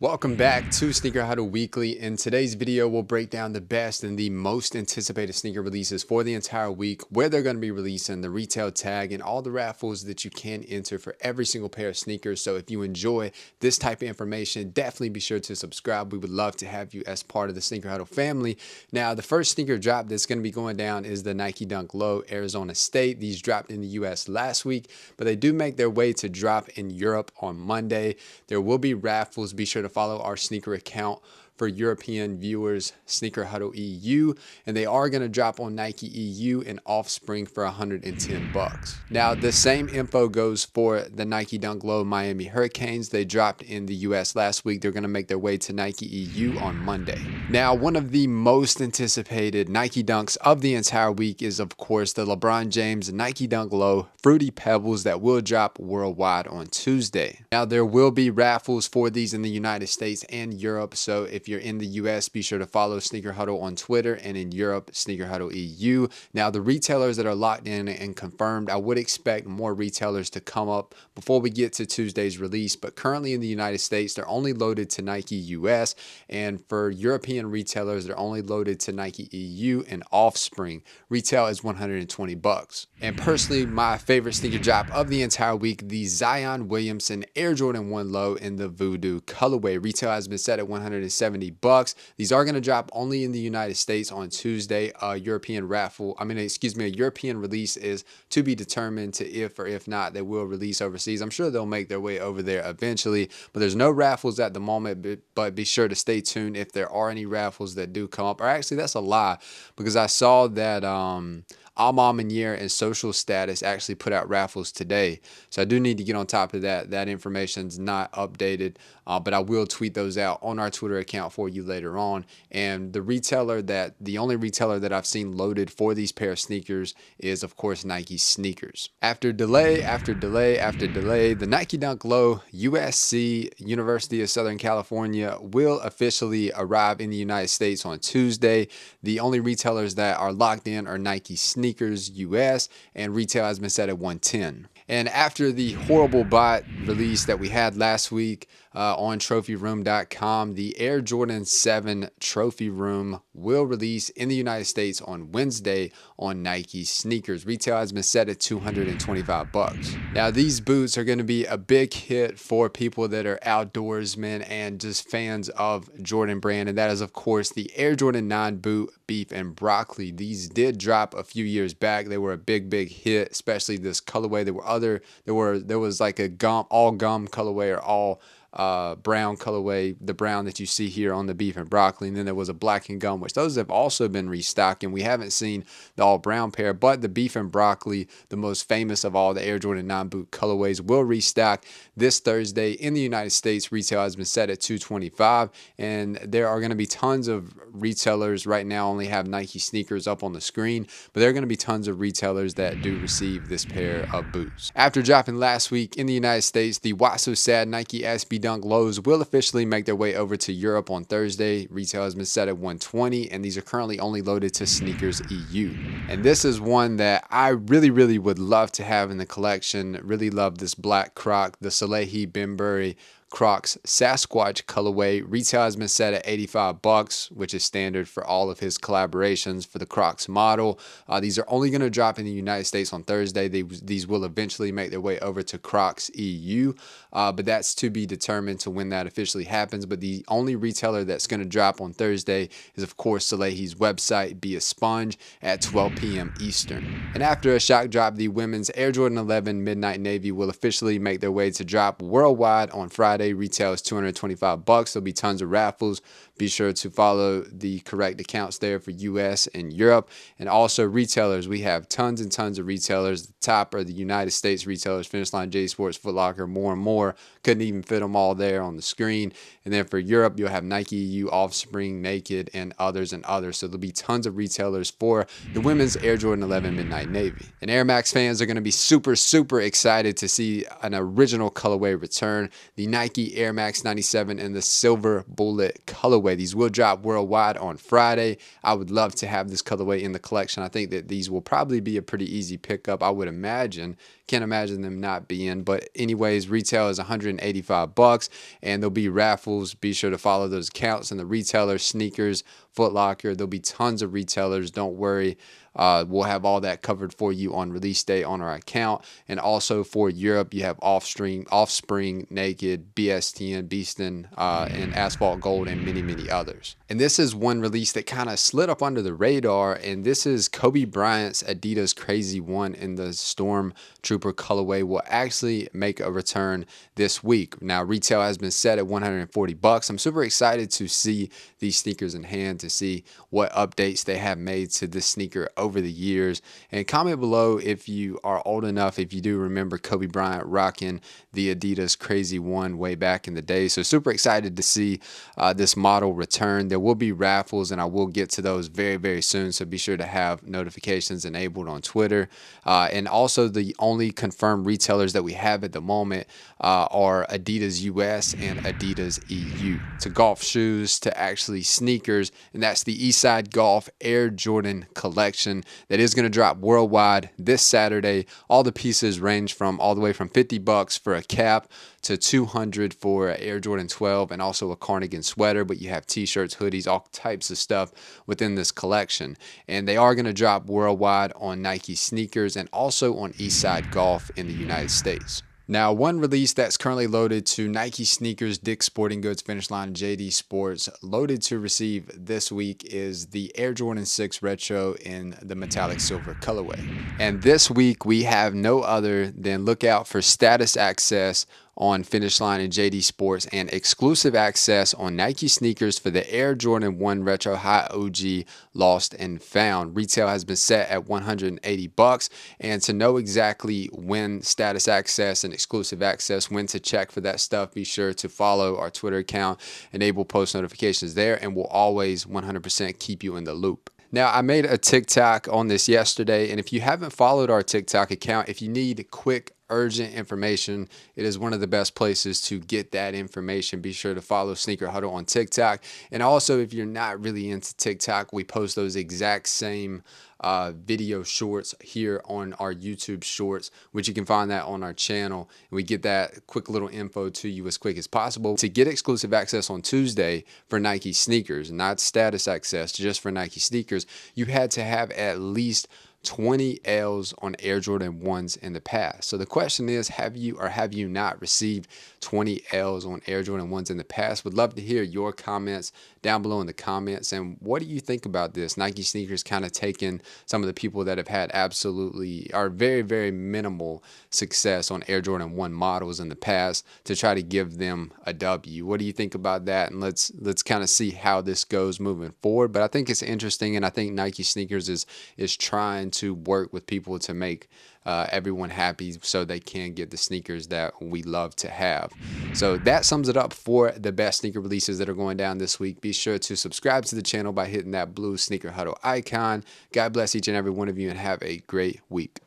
Welcome back to Sneaker Huddle Weekly. In today's video, we'll break down the best and the most anticipated sneaker releases for the entire week, where they're going to be releasing, the retail tag, and all the raffles that you can enter for every single pair of sneakers. So if you enjoy this type of information, definitely be sure to subscribe. We would love to have you as part of the Sneaker Huddle family. Now, the first sneaker drop that's going to be going down is the Nike Dunk Low Arizona State. These dropped in the US last week, but they do make their way to drop in Europe on Monday. There will be raffles. Be sure to follow our sneaker account for European viewers, Sneaker Huddle EU, and they are going to drop on Nike EU and Offspring for $110. Now, the same info goes for the Nike Dunk Low Miami Hurricanes. They dropped in the US last week. They're going to make their way to Nike EU on Monday. Now, one of the most anticipated Nike Dunks of the entire week is, of course, the LeBron James Nike Dunk Low Fruity Pebbles that will drop worldwide on Tuesday. Now, there will be raffles for these in the United States and Europe, so if you're in the US, be sure to follow Sneaker Huddle on Twitter, and in Europe, Sneaker Huddle EU. Now, the retailers that are locked in and confirmed, I would expect more retailers to come up before we get to Tuesday's release, but currently in the United States, they're only loaded to Nike US, and for European retailers, they're only loaded to Nike EU and Offspring. Retail is $120. And personally, my favorite sneaker drop of the entire week, the Zion Williamson Air Jordan 1 Low in the Voodoo colorway. Retail has been set at $170. These are going to drop only in the United States on Tuesday. A European release is to be determined to if or if not they will release overseas. I'm sure they'll make their way over there eventually, but there's no raffles at the moment, but be sure to stay tuned if there are any raffles that do come up. Or actually, that's a lie, because I saw that Almamanier and Social Status actually put out raffles today. So I do need to get on top of that. That information's not updated, but I will tweet those out on our Twitter account for you later on. And the only retailer that I've seen loaded for these pair of sneakers is, of course, Nike Sneakers. After delay after delay after delay, the Nike Dunk Low USC, University of Southern California, will officially arrive in the United States on Tuesday. The only retailers that are locked in are Nike Sneakers US, and retail has been set at $110. And after the horrible bot release that we had last week on trophyroom.com, the Air Jordan 7 Trophy Room will release in the United States on Wednesday on Nike Sneakers. Retail has been set at $225. Now, these boots are going to be a big hit for people that are outdoorsmen and just fans of Jordan brand, and that is, of course, the Air Jordan 9 boot, beef and broccoli. These did drop a few years back. They were a big hit, especially this colorway. There was like a all gum colorway, or all brown colorway, the brown that you see here on the beef and broccoli, and then there was a black and gum, which those have also been restocked, and we haven't seen the all brown pair, but the beef and broccoli, the most famous of all the Air Jordan 9 boot colorways, will restock this Thursday in the United States. Retail has been set at $225, and there are going to be tons of retailers. Right now only have Nike Sneakers up on the screen, but there are going to be tons of retailers that do receive this pair of boots. After dropping last week in the United States, the Why So Sad Nike SB Dunk Lows will officially make their way over to Europe on Thursday. Retail has been set at $120, and these are currently only loaded to Sneakers EU. And this is one that I really would love to have in the collection. Really love this black Croc, the Salehe Bembury Crocs Sasquatch colorway. Retail has been set at $85, which is standard for all of his collaborations for the Crocs model. These are only going to drop in the United States on Thursday. These will eventually make their way over to Crocs EU, but that's to be determined to when that officially happens. But the only retailer that's going to drop on Thursday is, of course, Salehe's website, Be a Sponge, at 12 p.m. Eastern. And after a shock drop, the women's Air Jordan 11 Midnight Navy will officially make their way to drop worldwide on Friday. Retail is $225. There'll be tons of raffles. Be sure to follow the correct accounts there for US and Europe. And also retailers, we have tons and tons of retailers. The top are the United States retailers: Finish Line, J Sports, Foot Locker, more and more. Couldn't even fit them all there on the screen. And then for Europe, you'll have Nike EU, Offspring, Naked, and others and others. So there'll be tons of retailers for the women's Air Jordan 11 Midnight Navy. And Air Max fans are going to be super excited to see an original colorway return. The Nike Nike Air Max 97 in the silver bullet colorway. These will drop worldwide on Friday. I would love to have this colorway in the collection. I think that these will probably be a pretty easy pickup, I would imagine. Can't imagine them not being, but anyways, retail is $185, and there'll be raffles. Be sure to follow those accounts and the retailers, Sneakers, Foot Locker. There'll be tons of retailers. Don't worry. We'll have all that covered for you on release day on our account. And also for Europe, you have Offspring, Naked, BS10, Beastin, and Asphalt Gold, and many, many others. And this is one release that kind of slid up under the radar, and this is Kobe Bryant's Adidas Crazy One in the Stormtropper colorway. Will actually make a return this week. Now, retail has been set at $140. I'm super excited to see these sneakers in hand, to see what updates they have made to this sneaker over the years. And comment below if you are old enough, if you do remember Kobe Bryant rocking the Adidas Crazy One way back in the day. So super excited to see this model return. There will be raffles, and I will get to those very, very soon. So be sure to have notifications enabled on Twitter. And also the only confirmed retailers that we have at the moment are Adidas US and Adidas EU. To golf shoes, to actually sneakers, and that's the Eastside Golf Air Jordan collection that is going to drop worldwide this Saturday. All the pieces range from all the way from $50 for a cap to $200 for Air Jordan 12 and also a cardigan sweater, but you have t-shirts, hoodies, all types of stuff within this collection. And they are going to drop worldwide on Nike sneakers and also on Eastside Golf in the United States. Now, one release that's currently loaded to Nike sneakers, Dick's Sporting Goods, Finish Line, JD Sports, loaded to receive this week is the Air Jordan 6 Retro in the metallic silver colorway. And this week we have no other than look out for status access on Finish Line and JD Sports and exclusive access on Nike sneakers for the Air Jordan 1 Retro High OG Lost and Found. Retail has been set at $180, and to know exactly when status access and exclusive access, when to check for that stuff, be sure to follow our Twitter account, enable post notifications there, and we'll always 100% keep you in the loop. Now, I made a TikTok on this yesterday, and if you haven't followed our TikTok account, if you need quick, urgent information, it is one of the best places to get that information. Be sure to follow Sneaker Huddle on TikTok. And also, if you're not really into TikTok, we post those exact same video shorts here on our YouTube shorts, which you can find that on our channel. And we get that quick little info to you as quick as possible. To get exclusive access on Tuesday for Nike sneakers, not status access, just for Nike sneakers, you had to have at least 20 L's on Air Jordan 1s in the past. So the question is, have you or have you not received 20 L's on Air Jordan 1s in the past? Would love to hear your comments down below in the comments. And what do you think about this? Nike sneakers kind of taking some of the people that have had absolutely or very, very minimal success on Air Jordan 1 models in the past to try to give them a W. What do you think about that? And let's kind of see how this goes moving forward. But I think it's interesting, and I think Nike sneakers is trying to work with people to make everyone happy so they can get the sneakers that we love to have. So that sums it up for the best sneaker releases that are going down this week. Be sure to subscribe to the channel by hitting that blue Sneaker Huddle icon. God bless each and every one of you, and have a great week.